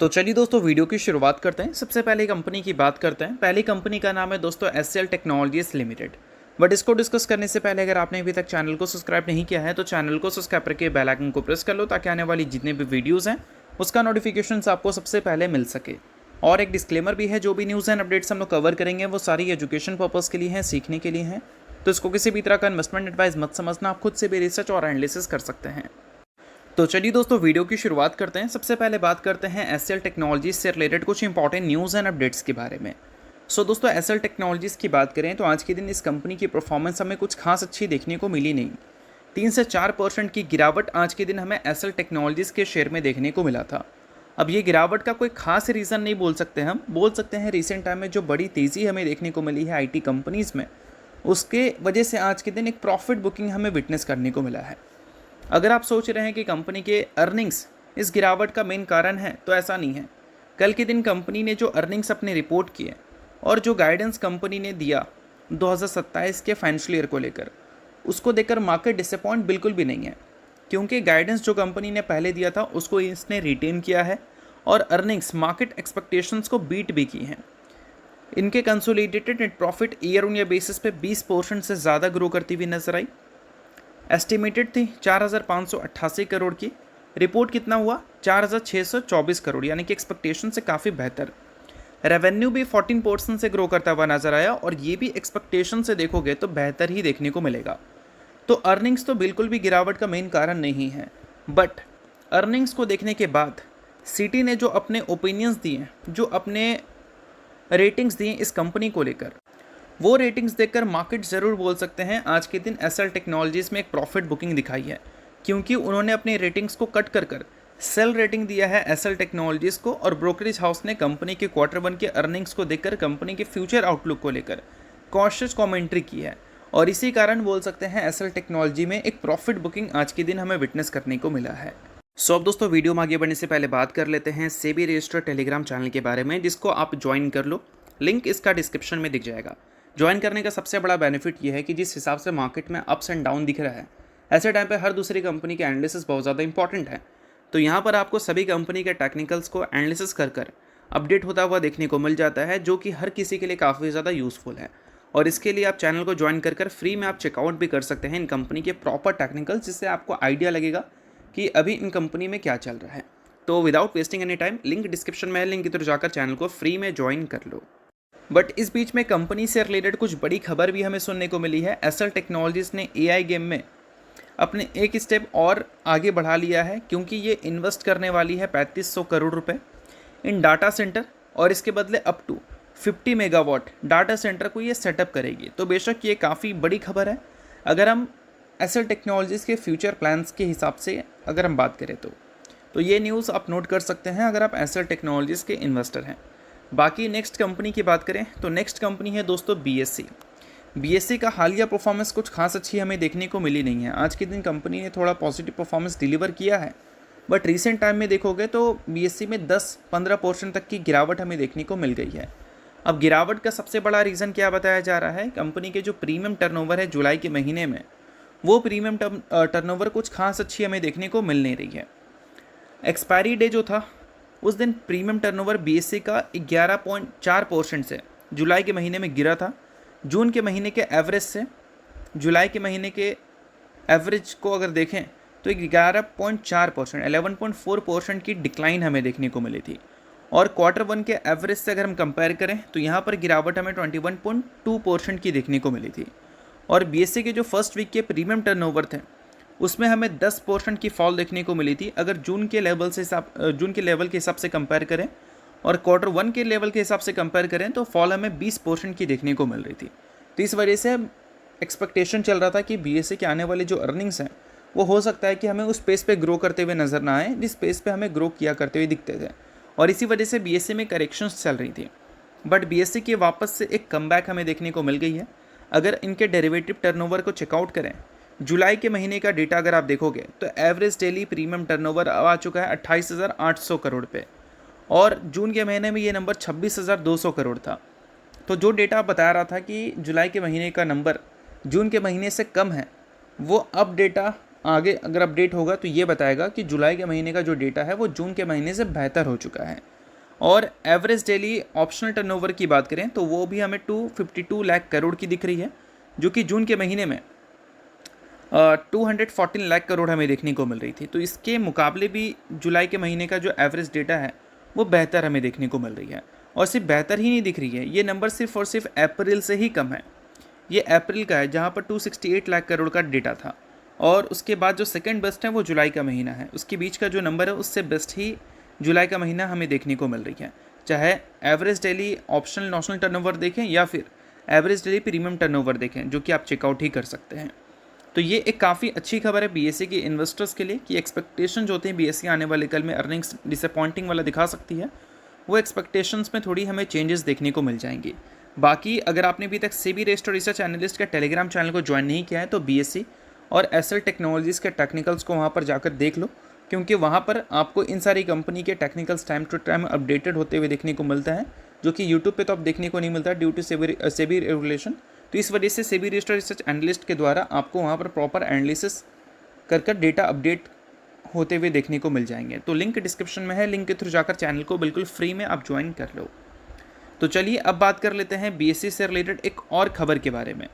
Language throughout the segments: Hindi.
तो चलिए दोस्तों वीडियो की शुरुआत करते हैं। सबसे पहले कंपनी की बात करते हैं। पहली कंपनी का नाम है दोस्तों एससीएल टेक्नोलॉजीज लिमिटेड। बट इसको डिस्कस करने से पहले अगर आपने अभी तक चैनल को सब्सक्राइब नहीं किया है तो चैनल को सब्सक्राइब करके बेल आइकन को प्रेस कर लो ताकि आने वाली जितने भी वीडियोज़ हैं उसका नोटिफिकेशन आपको सबसे पहले मिल सके। और एक डिस्क्लेमर भी है, जो भी न्यूज़ एंड अपडेट्स हम लोग कवर करेंगे वो सारी एजुकेशन पर्पज़ के लिए हैं, सीखने के लिए हैं। तो इसको किसी भी तरह का इन्वेस्टमेंट एडवाइस मत समझना, आप खुद से भी रिसर्च और एनालिसिस कर सकते हैं। तो चलिए दोस्तों वीडियो की शुरुआत करते हैं। सबसे पहले बात करते हैं एससीएल टेक्नोलॉजीज से रिलेटेड कुछ इंपॉर्टेंट न्यूज़ एंड अपडेट्स के बारे में। दोस्तों एससीएल टेक्नोलॉजीज़ की बात करें तो आज के दिन इस कंपनी की परफॉर्मेंस हमें कुछ खास अच्छी देखने को मिली नहीं। 3 से 4% की गिरावट आज के दिन हमें एससीएल टेक्नोलॉजीज़ के शेयर में देखने को मिला था। अब ये गिरावट का कोई खास रीज़न नहीं बोल सकते, हम बोल सकते हैं रिसेंट टाइम में जो बड़ी तेज़ी हमें देखने को मिली है आईटी कंपनीज़ में, उसके वजह से आज के दिन एक प्रॉफिट बुकिंग हमें विटनेस करने को मिला है। अगर आप सोच रहे हैं कि कंपनी के अर्निंग्स इस गिरावट का मेन कारण है तो ऐसा नहीं है। कल के दिन कंपनी ने जो अर्निंग्स अपने रिपोर्ट किए और जो गाइडेंस कंपनी ने दिया 2027 के फाइनेंशियल ईयर को लेकर, उसको देखकर मार्केट डिसअपॉइंट बिल्कुल भी नहीं है, क्योंकि गाइडेंस जो कंपनी ने पहले दिया था उसको इसने रिटेन किया है और अर्निंग्स मार्केट एक्सपेक्टेशंस को बीट भी की हैं। इनके consolidated net profit year on year basis पे 20% से ज़्यादा ग्रो करती हुई नजर आई। एस्टिमेटेड थी 4,588 करोड़ की, रिपोर्ट कितना हुआ 4,624 करोड़, यानी कि एक्सपेक्टेशन से काफ़ी बेहतर। रेवेन्यू भी 14% से ग्रो करता हुआ नजर आया और ये भी एक्सपेक्टेशन से देखोगे तो बेहतर ही देखने को मिलेगा। तो अर्निंग्स तो बिल्कुल भी गिरावट का मेन कारण नहीं है, बट अर्निंग्स को देखने के बाद सिटी ने जो अपने ओपिनियंस दिए, जो अपने रेटिंग्स दिए इस कंपनी को लेकर, वो रेटिंग्स देखकर मार्केट ज़रूर बोल सकते हैं आज के दिन एससीएल टेक्नोलॉजीज़ में एक प्रॉफिट बुकिंग दिखाई है, क्योंकि उन्होंने अपनी रेटिंग्स को कट कर सेल रेटिंग दिया है एससीएल टेक्नोलॉजीज़ को। और ब्रोकरेज हाउस ने कंपनी के Q1 के अर्निंग्स को देखकर कंपनी के फ्यूचर आउटलुक को लेकर कॉशियस कॉमेंट्री की है और इसी कारण बोल सकते हैं एससीएल टेक्नोलॉजी में एक प्रॉफिट बुकिंग आज के दिन हमें विटनेस करने को मिला है। अब दोस्तों वीडियो में आगे बढ़ने से पहले बात कर लेते हैं सेबी रजिस्टर्ड टेलीग्राम चैनल के बारे में, जिसको आप ज्वाइन कर लो। लिंक इसका डिस्क्रिप्शन में दिख जाएगा। ज्वाइन करने का सबसे बड़ा बेनिफिट ये है कि जिस हिसाब से मार्केट में अप्स एंड डाउन दिख रहा है, ऐसे टाइम पे हर दूसरी कंपनी के एनालिसिस बहुत ज़्यादा इंपॉर्टेंट है। तो यहाँ पर आपको सभी कंपनी के टेक्निकल्स को एनालिसिस कर अपडेट होता हुआ देखने को मिल जाता है, जो कि हर किसी के लिए काफ़ी ज़्यादा यूज़फुल है। और इसके लिए आप चैनल को ज्वाइन कर फ्री में आप चेकआउट भी कर सकते हैं इन कंपनी के प्रॉपर टेक्निकल्स, जिससे आपको आइडिया लगेगा कि अभी इन कंपनी में क्या चल रहा है। तो without wasting any time link description में है, लिंक की तरफ जाकर चैनल को फ्री में ज्वाइन कर लो। बट इस बीच में कंपनी से रिलेटेड कुछ बड़ी खबर भी हमें सुनने को मिली है। एससीएल टेक्नोलॉजीज़ ने एआई गेम में अपने एक स्टेप और आगे बढ़ा लिया है, क्योंकि ये इन्वेस्ट करने वाली है 3500 करोड़ रुपए इन डाटा सेंटर, और इसके बदले up to 50 megawatt data centre को ये सेटअप करेगी। तो बेशक ये काफ़ी बड़ी खबर है अगर हम एससीएल टेक्नोलॉजीज़ के फ्यूचर प्लान्स के हिसाब से अगर हम बात करें तो ये न्यूज़ आप नोट कर सकते हैं अगर आप एससीएल टेक्नोलॉजीज़ के इन्वेस्टर हैं। बाकी नेक्स्ट कंपनी की बात करें तो नेक्स्ट कंपनी है दोस्तों बीएससी। बीएससी का हालिया परफॉर्मेंस कुछ खास अच्छी हमें देखने को मिली नहीं है। आज के दिन कंपनी ने थोड़ा पॉजिटिव परफॉर्मेंस डिलीवर किया है, बट रीसेंट टाइम में देखोगे तो बीएससी में 10-15% तक की गिरावट हमें देखने को मिल गई है। अब गिरावट का सबसे बड़ा रीज़न क्या बताया जा रहा है, कंपनी के जो प्रीमियम टर्नओवर है जुलाई के महीने में, वो प्रीमियम टर्नओवर कुछ खास अच्छी हमें देखने को मिल नहीं रही है। एक्सपायरी डे जो था उस दिन प्रीमियम टर्नओवर बीएससी का 11.4% से जुलाई के महीने में गिरा था। जून के महीने के एवरेज से जुलाई के महीने के एवरेज को अगर देखें तो 11.4%, 11.4% की डिक्लाइन हमें देखने को मिली थी। और Q1 के एवरेज से अगर हम कंपेयर करें तो यहाँ पर गिरावट हमें 21.2% की देखने को मिली थी। और बीएससी के जो फर्स्ट वीक के प्रीमियम टर्नओवर थे उसमें हमें 10% की फॉल देखने को मिली थी। अगर जून के लेवल के हिसाब से कंपेयर करें और Q1 के लेवल के हिसाब से कंपेयर करें तो फॉल हमें 20% की देखने को मिल रही थी। तो इस वजह से एक्सपेक्टेशन चल रहा था कि बीएससी के आने वाले जो अर्निंग्स हैं वो हो सकता है कि हमें उस पेस पे ग्रो करते हुए नज़र ना आए जिस पेस पे हमें ग्रो किया करते हुए दिखते थे, और इसी वजह से बीएससी में करेक्शंस चल रही थी। बट बीएससी की वापस से एक कमबैक हमें देखने को मिल गई है। अगर इनके डेरिवेटिव टर्नओवर को चेकआउट करें, जुलाई के महीने का डेटा अगर आप देखोगे तो एवरेज डेली प्रीमियम टर्नओवर आ चुका है 28,800 करोड़ पे, और जून के महीने में ये नंबर 26,200 करोड़ था। तो जो डेटा बता रहा था कि जुलाई के महीने का नंबर जून के महीने से कम है, वो अब डेटा आगे अगर अपडेट होगा तो ये बताएगा कि जुलाई के महीने का जो डेटा है वो जून के महीने से बेहतर हो चुका है। और एवरेज डेली ऑप्शनल टर्नओवर की बात करें तो वो भी हमें 252 लाख करोड़ की दिख रही है, जो कि जून के महीने में 214 लाख करोड़ हमें देखने को मिल रही थी। तो इसके मुकाबले भी जुलाई के महीने का जो एवरेज डेटा है वो बेहतर हमें देखने को मिल रही है। और सिर्फ बेहतर ही नहीं दिख रही है, ये नंबर सिर्फ और सिर्फ अप्रैल से ही कम है। ये अप्रैल का है जहाँ पर 268 लाख करोड़ का डेटा था, और उसके बाद जो सेकंड बेस्ट है वो जुलाई का महीना है। उसके बीच का जो नंबर है उससे बेस्ट ही जुलाई का महीना हमें देखने को मिल रही है, चाहे average daily optional notional turnover देखें या फिर एवरेज डेली प्रीमियम टर्नओवर देखें, जो कि आप चेकआउट ही कर सकते हैं। तो ये एक काफ़ी अच्छी खबर है बीएसई के इन्वेस्टर्स के लिए कि एक्सपेक्टेशन जो होते हैं बीएसई आने वाले कल में अर्निंग्स डिसअपॉइंटिंग वाला दिखा सकती है, वो एक्सपेक्टेशंस में थोड़ी हमें चेंजेस देखने को मिल जाएंगे। बाकी अगर आपने अभी तक सेबी रजिस्टर्ड रिसर्च एनालिस्ट का टेलीग्राम चैनल को ज्वाइन नहीं किया है तो बीएसई और एसएल टेक्नोलॉजीज़ के टेक्निकल्स को वहाँ पर जाकर देख लो, क्योंकि वहाँ पर आपको इन सारी कंपनी के technicals time to time updated होते हुए देखने को मिलता है, जो कि यूट्यूब पे तो आप देखने को नहीं मिलता ड्यू टू सेबी रेगुलेशन। तो इस वजह से सेबी रजिस्टर्ड रिसर्च एनालिस्ट के द्वारा आपको वहाँ पर प्रॉपर एनालिसिस कर डेटा अपडेट होते हुए देखने को मिल जाएंगे। तो लिंक डिस्क्रिप्शन में है, लिंक के थ्रू जाकर चैनल को बिल्कुल फ्री में आप ज्वाइन कर लो। तो चलिए अब बात कर लेते हैं बीएसई से रिलेटेड एक और खबर के बारे में।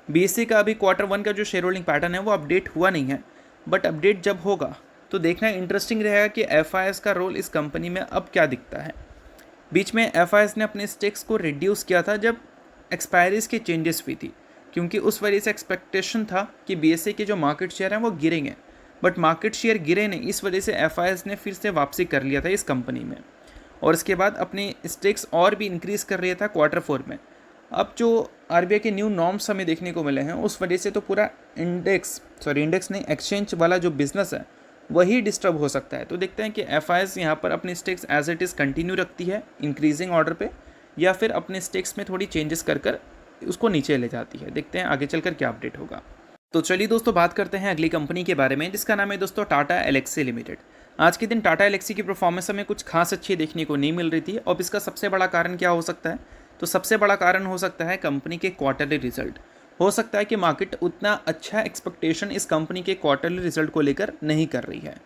बीएसई का अभी Q1 का जो शेयर होल्डिंग पैटर्न है वो अपडेट हुआ नहीं है, बट अपडेट जब होगा तो देखना इंटरेस्टिंग रहेगा कि एफआईएस का रोल इस कंपनी में अब क्या दिखता है। बीच में एफआईएस ने अपने स्टेक्स को रिड्यूस किया था जब एक्सपायरीज की चेंजेस हुई थी, क्योंकि उस वजह से एक्सपेक्टेशन था कि बीएसई के जो मार्केट शेयर हैं वो गिरेंगे, बट मार्केट शेयर गिरे नहीं। इस वजह से एफआईएस ने फिर से वापसी कर लिया था इस कंपनी में, और इसके बाद अपने स्टेक्स और भी इंक्रीज़ कर रहा था Q4 में। अब जो आरबीआई के न्यू नॉर्म्स हमें देखने को मिले हैं उस वजह से तो पूरा इंडेक्स नहीं, एक्सचेंज वाला जो बिजनेस है वही डिस्टर्ब हो सकता है। तो देखते हैं कि एफआईएस यहाँ पर अपनी stakes as it is continue रखती है इंक्रीजिंग ऑर्डर पे, या फिर अपने स्टेक्स में थोड़ी चेंजेस कर उसको नीचे ले जाती है। देखते हैं आगे चलकर क्या अपडेट होगा। तो चलिए दोस्तों बात करते हैं अगली कंपनी के बारे में, जिसका नाम है दोस्तों टाटा एलेक्सी लिमिटेड। आज के दिन टाटा एलेक्सी की परफॉर्मेंस हमें कुछ खास अच्छी देखने को नहीं मिल रही थी। अब इसका सबसे बड़ा कारण क्या हो सकता है, तो सबसे बड़ा कारण हो सकता है कंपनी के क्वार्टरली रिजल्ट। हो सकता है कि मार्केट उतना अच्छा एक्सपेक्टेशन इस कंपनी के क्वार्टरली रिजल्ट को लेकर नहीं कर रही है,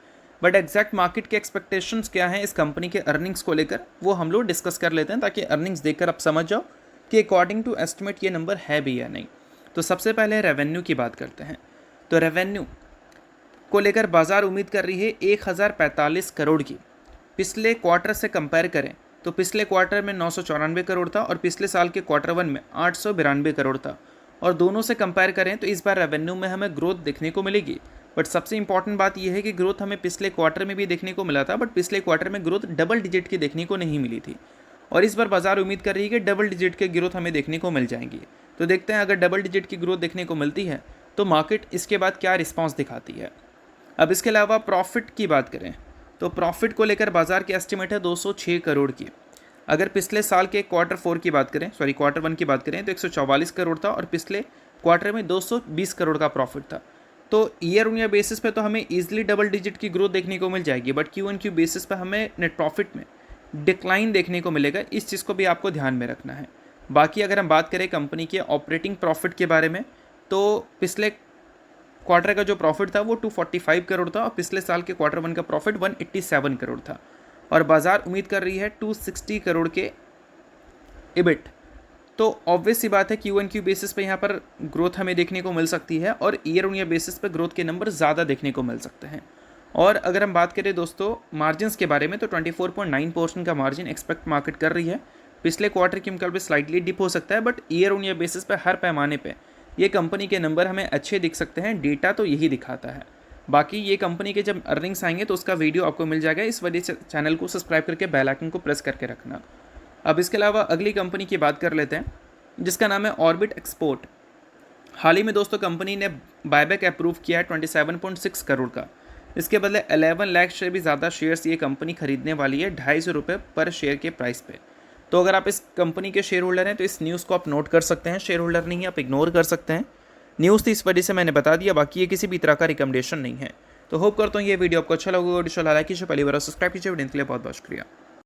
बट एग्जैक्ट मार्केट के एक्सपेक्टेशंस क्या हैं इस कंपनी के अर्निंग्स को लेकर वो हम लोग डिस्कस कर लेते हैं, ताकि अर्निंग्स देखकर आप समझ जाओ कि अकॉर्डिंग टू एस्टिमेट ये नंबर है भी या नहीं। तो सबसे पहले रेवेन्यू की बात करते हैं। तो रेवेन्यू को लेकर बाजार उम्मीद कर रही है 1045 करोड़ की। पिछले क्वार्टर से कंपेयर करें तो पिछले क्वार्टर में 994 करोड़ था और पिछले साल के Q1 में 892 करोड़ था, और दोनों से कंपेयर करें तो इस बार रेवेन्यू में हमें ग्रोथ देखने को मिलेगी। बट सबसे इंपॉर्टेंट बात यह है कि ग्रोथ हमें पिछले क्वार्टर में भी देखने को मिला था, बट पिछले क्वार्टर में ग्रोथ डबल डिजिट की देखने को नहीं मिली थी, और इस बार बाजार उम्मीद कर रही है कि डबल डिजिट की ग्रोथ हमें देखने को मिल जाएंगी। तो देखते हैं अगर डबल डिजिट की ग्रोथ देखने को मिलती है तो मार्केट इसके बाद क्या रिस्पॉन्स दिखाती है। अब इसके अलावा प्रॉफिट की बात करें तो प्रॉफिट को लेकर बाजार की एस्टिमेट है 206 करोड़ की। अगर पिछले साल के Q1 की बात करें तो 144 करोड़ था, और पिछले क्वार्टर में 220 करोड़ का प्रॉफिट था। तो ईयर ऑन ईयर बेसिस पे तो हमें ईजिली डबल डिजिट की ग्रोथ देखने को मिल जाएगी, बट Q1Q बेसिस पे हमें नेट प्रॉफिट में डिक्लाइन देखने को मिलेगा। इस चीज़ को भी आपको ध्यान में रखना है। बाकी अगर हम बात करें कंपनी के ऑपरेटिंग प्रॉफिट के बारे में तो पिछले क्वार्टर का जो प्रॉफिट था वो 245 करोड़ था, और पिछले साल के Q1 का प्रॉफिट 187 करोड़ था, और बाजार उम्मीद कर रही है 260 करोड़ के इबिट। तो ऑब्वियस सी बात है Q1Q बेसिस पे यहाँ पर ग्रोथ हमें देखने को मिल सकती है, और ईयर ऑन ईयर बेसिस पे ग्रोथ के नंबर ज़्यादा देखने को मिल सकते हैं। और अगर हम बात करें दोस्तों मार्जिन्स के बारे में तो 24.9% का मार्जिन एक्सपेक्ट मार्केट कर रही है। पिछले क्वार्टर के मुकाबले स्लाइटली डिप हो सकता है, but year on year basis पे हर पैमाने पे ये कंपनी के नंबर हमें अच्छे दिख सकते हैं। डेटा तो यही दिखाता है। बाकी ये कंपनी के जब अर्निंग्स आएंगे तो उसका वीडियो आपको मिल जाएगा, इस वजह से चैनल को सब्सक्राइब करके बेल आइकन को प्रेस करके रखना। अब इसके अलावा अगली कंपनी की बात कर लेते हैं, जिसका नाम है ऑर्बिट एक्सपोर्ट। हाल ही में दोस्तों कंपनी ने बायबैक अप्रूव किया है 27.6 करोड़ का। इसके बदले 11 लाख से भी ज़्यादा शेयर्स ये कंपनी खरीदने वाली है 250 रुपये पर शेयर के प्राइस पे। तो अगर आप इस कंपनी के शेयर होल्डर हैं तो इस न्यूज़ को आप नोट कर सकते हैं। शेयर होल्डर नहीं आप इग्नोर कर सकते हैं। न्यूज़ तो इस वजह से मैंने बता दिया, बाकी ये किसी भी तरह का रिकमेंडेशन नहीं है। तो होप करता हूँ ये वीडियो आपको अच्छा लगा। वीडियो लाइक कीजिए, पहली बार सब्सक्राइब कीजिए। वीडियो के लिए बहुत बहुत शुक्रिया।